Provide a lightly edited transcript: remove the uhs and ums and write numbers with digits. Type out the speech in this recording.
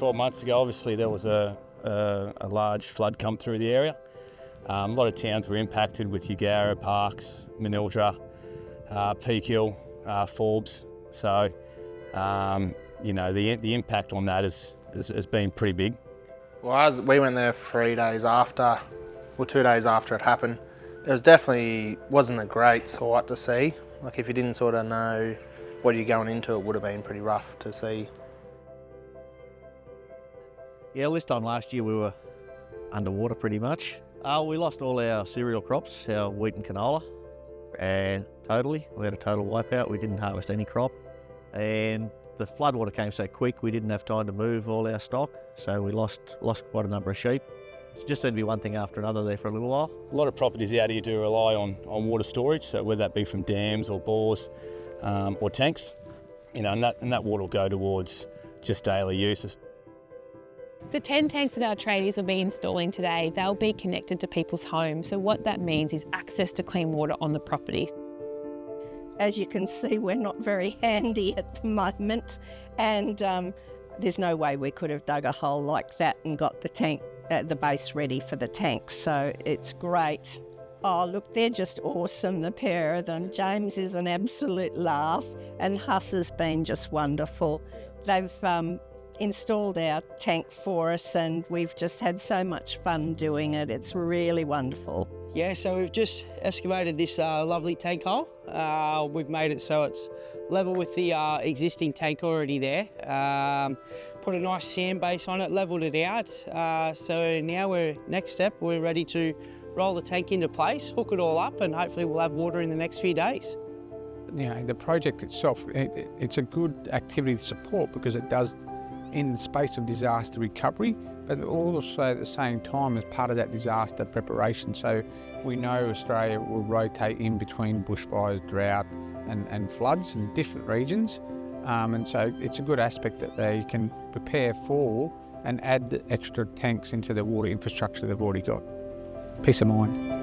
12 months ago, obviously there was a large flood come through the area. A lot of towns were impacted with Eugowra, Parks, Manildra, Peak Hill, Forbes. So, you know, the impact on that has been pretty big. Well, we went there 3 days after, or 2 days after it happened. It wasn't a great sight to see. Like if you didn't sort of know what you're going into, it would have been pretty rough to see. Yeah, this time last year we were underwater pretty much. We lost all our cereal crops, our wheat and canola, and we had a total wipeout. We didn't harvest any crop, and the floodwater came so quick we didn't have time to move all our stock, so we lost quite a number of sheep. It's just seemed to be one thing after another there for a little while. A lot of properties out here do rely on water storage, so whether that be from dams or bores or tanks, you know, and that water will go towards just daily use. The 10 tanks that our tradies will be installing today, they'll be connected to people's homes. So what that means is access to clean water on the property. As you can see, we're not very handy at the moment, and there's no way we could have dug a hole like that and got the base ready for the tanks. So it's great. Oh, look, they're just awesome, the pair of them. James is an absolute laugh, and Huss has been just wonderful. They've installed our tank for us, and we've just had so much fun doing it. It's really wonderful. Yeah, so we've just excavated this lovely tank hole. We've made it so it's level with the existing tank already there. Put a nice sand base on it, levelled it out. So now next step, we're ready to roll the tank into place, hook it all up, and hopefully we'll have water in the next few days. You know, the project itself, it's a good activity to support because it does in the space of disaster recovery, but also at the same time as part of that disaster preparation. So we know Australia will rotate in between bushfires, drought and floods in different regions. And so it's a good aspect that they can prepare for and add the extra tanks into the water infrastructure they've already got. Peace of mind.